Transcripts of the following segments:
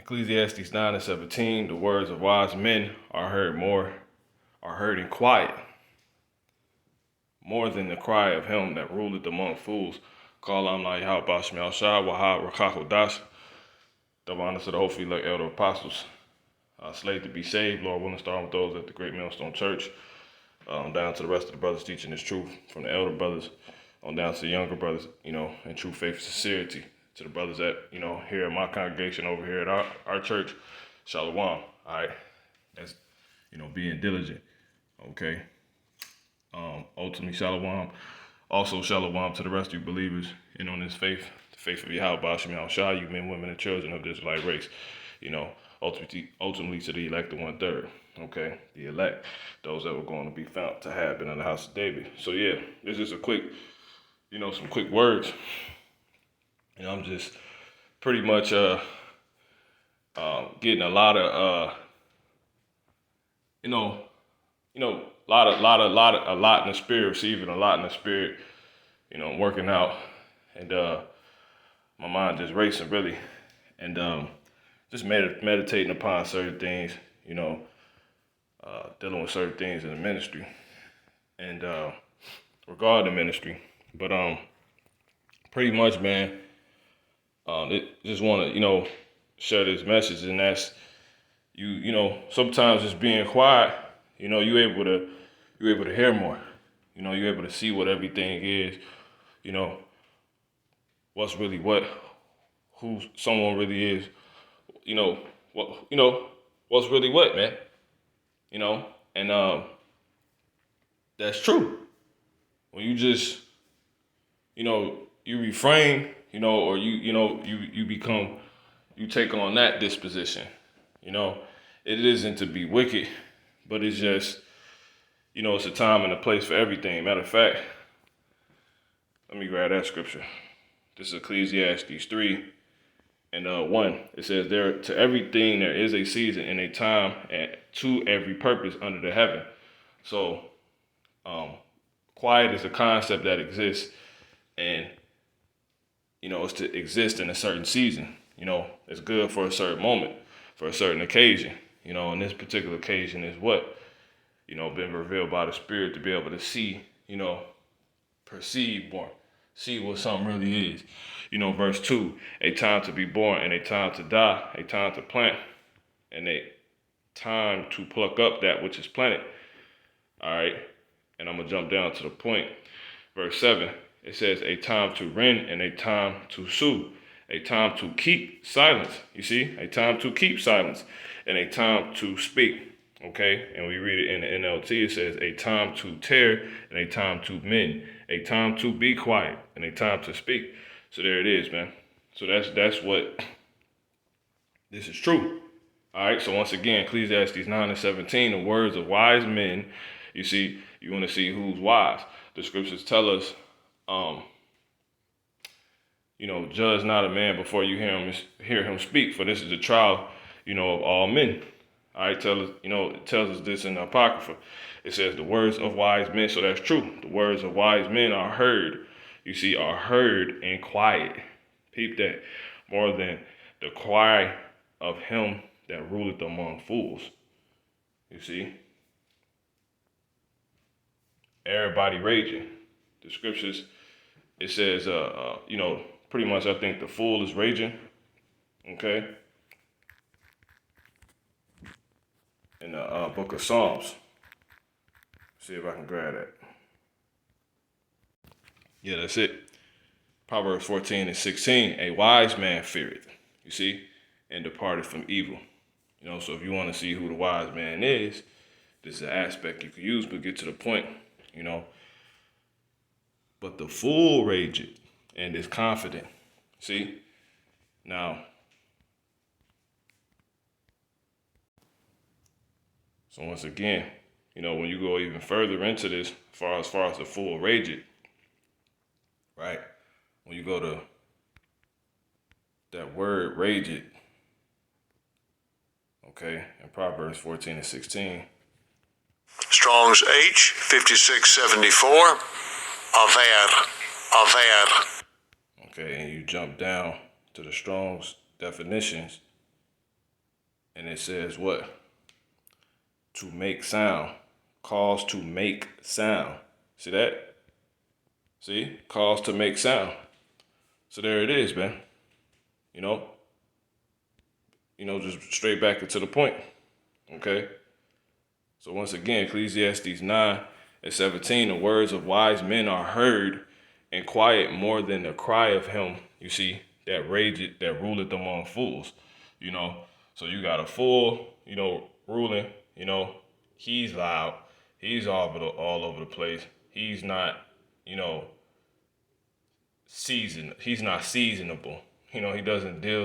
Ecclesiastes 9:17, the words of wise men are heard in quiet, more than the cry of him that ruleth among fools. Call on Yahweh Bashmi Al-Shah, Wahab Rakakodash, double honor to the hopefully like elder apostles, slave to be saved, Lord willing, starting with those at the Great Millstone Church, down to the rest of the brothers teaching this truth, from the elder brothers on down to the younger brothers, in true faith and sincerity. To the brothers that, here at my congregation over here at our church, Shalom, all right? That's, being diligent, okay? Ultimately, Shalom. Also, Shalom to the rest of you believers in on this faith, the faith of Yahweh, Bashim Shah, you men, women, and children of this light race, ultimately to the elect, the 1/3, okay? The elect, those that were going to be found to have been in the house of David. So, yeah, this is a quick, some quick words. I'm just pretty much getting a lot of a lot in the spirit, receiving a lot in the spirit, working out, and my mind just racing really, and just meditating upon certain things, dealing with certain things in the ministry, and regarding the ministry, but pretty much, man. Just want to, share this message, and that's sometimes just being quiet, you able to hear more, you're able to see what everything is, what's really what, who someone really is, what's really what, man, and that's true. When you just, you refrain, or you become, you take on that disposition, it isn't to be wicked, but it's just, it's a time and a place for everything. Matter of fact, let me grab that scripture. This is Ecclesiastes 3 and 1. It says, there to everything there is a season and a time and to every purpose under the heaven. So, quiet is a concept that exists, and it's to exist in a certain season. It's good for a certain moment, for a certain occasion. And this particular occasion is what, been revealed by the Spirit to be able to see, perceive more, see what something really is. Verse 2, a time to be born and a time to die, a time to plant and a time to pluck up that which is planted. All right. And I'm going to jump down to the point. Verse 7. It says a time to rend and a time to sue, a time to keep silence. You see, a time to keep silence and a time to speak. Okay, and we read it in the NLT. It says a time to tear and a time to mend, a time to be quiet and a time to speak. So there it is, man. So that's what this is true. All right. So once again, Ecclesiastes 9:17, the words of wise men. You see, you want to see who's wise. The scriptures tell us. Judge not a man before you hear him speak, for this is the trial, of all men. All right, it tells us this in the Apocrypha. It says the words of wise men, so that's true. The words of wise men are heard, are heard in quiet. Peep that, more than the cry of him that ruleth among fools. You see? Everybody raging. The scriptures, it says, pretty much I think the fool is raging, okay? In the book of Psalms. See if I can grab that. Yeah, that's it. Proverbs 14:16, a wise man feareth, and departed from evil. So if you want to see who the wise man is, this is an aspect you can use, but get to the point, But the fool rageth and is confident. See? Now, so once again, when you go even further into this, as far as the fool rageth, right? When you go to that word rageth, okay, in Proverbs 14:16. Strong's H 5674. Aver. Okay, and you jump down to the Strong's definitions, And it says what? To make sound. Cause to make sound. See that? See? Cause to make sound. So there it is, man. You know? Just straight back to the point. Okay? So once again, Ecclesiastes 9:17, the words of wise men are heard and quiet more than the cry of him, you see, that rageth, that ruleth among fools. So you got a fool, ruling, he's loud, he's all over the place. He's not, you know, he's not seasonable. He doesn't deal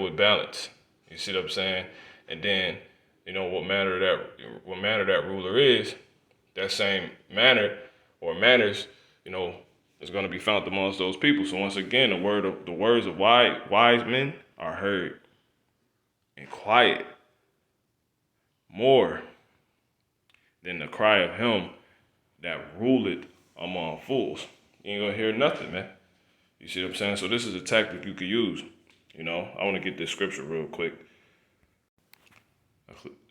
with balance. You see what I'm saying? And then, what manner that ruler is, that same manner or manners, is going to be found amongst those people. So once again, the words of wise men are heard and quiet more than the cry of him that ruleth among fools. You ain't gonna hear nothing, man. You see what I'm saying? So this is a tactic you could use. I want to get this scripture real quick.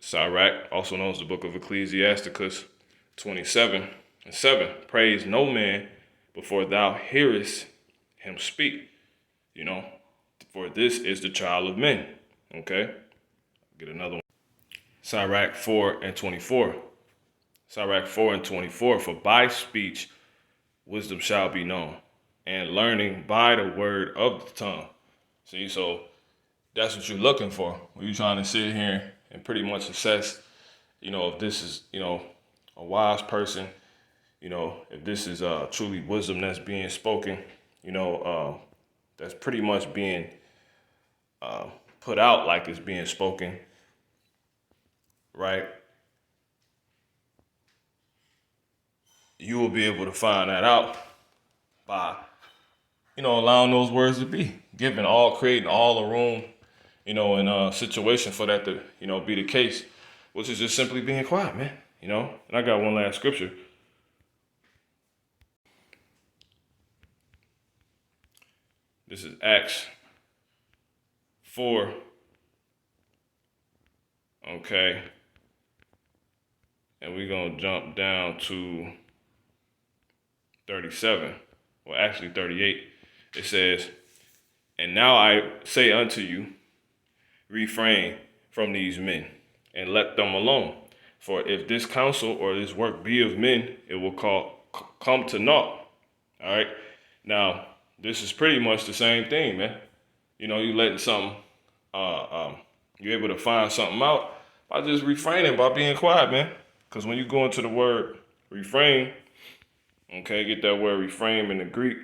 Sirach, also known as the book of Ecclesiasticus 27:7. Praise no man before thou hearest him speak. For this is the child of men. Okay? Get another one. Sirach 4:24. Sirach 4:24. For by speech wisdom shall be known, and learning by the word of the tongue. See, so that's what you're looking for when you're trying to sit here and pretty much assess, if this is, a wise person, if this is truly wisdom that's being spoken, that's pretty much being put out like it's being spoken, right? You will be able to find that out by, allowing those words to be, creating all the room, in a situation for that to, be the case, which is just simply being quiet, man. And I got one last scripture. This is Acts 4. Okay. And we're going to jump down to 37. Well, actually 38. It says, and now I say unto you, refrain from these men and let them alone. For if this counsel or this work be of men, it will come to naught. All right. Now, this is pretty much the same thing, man. You letting something, you're able to find something out by just refraining, by being quiet, man. Because when you go into the word refrain, okay, get that word refrain in the Greek,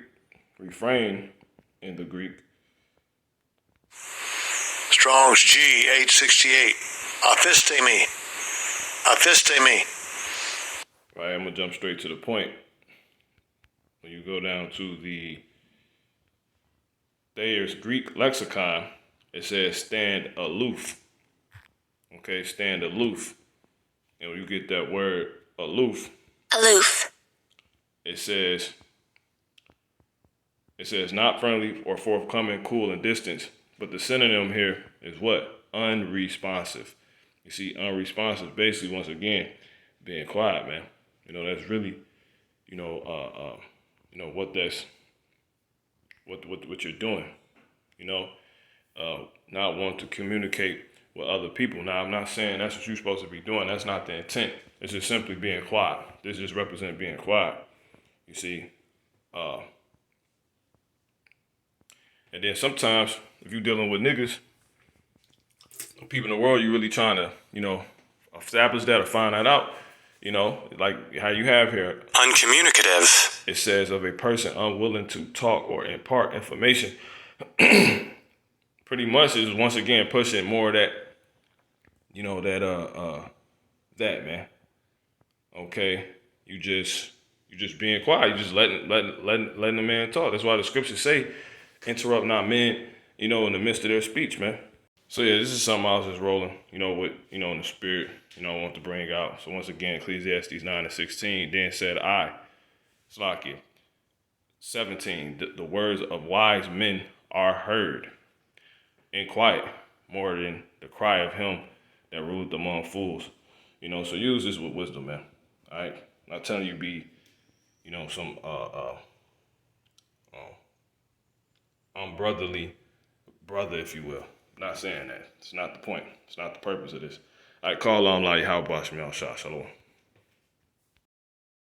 Strong's G 868. Aphistemi. Right, I'm going to jump straight to the point. When you go down to the Thayer's Greek lexicon, it says stand aloof. Okay, stand aloof. And when you get that word aloof, it says not friendly or forthcoming, cool and distant. But the synonym here is what? Unresponsive. You see, unresponsive basically, once again, being quiet, man. That's really, what you're doing. Not wanting to communicate with other people. Now, I'm not saying that's what you're supposed to be doing. That's not the intent. It's just simply being quiet. This just represents being quiet. You see, and then sometimes if you're dealing with niggas, people in the world, you're really trying to, establish that or find that out. Like how you have here. Uncommunicative. It says of a person unwilling to talk or impart information. Pretty much is once again pushing more of that, that man. Okay, you just being quiet. You just letting the man talk. That's why the scriptures say, interrupt not men, in the midst of their speech, man. So yeah, this is something I was just rolling, with, in the spirit, I want to bring out. So once again, Ecclesiastes 9:16, then said I, Slakia, 17, the words of wise men are heard and quiet more than the cry of him that ruled among fools. You know, so use this with wisdom, man. All right, I'm not telling you be, you know, some unbrotherly brother, if you will. Not saying that. It's not the point. It's not the purpose of this. All right, call on like how Bashmi al Shah. Shalom.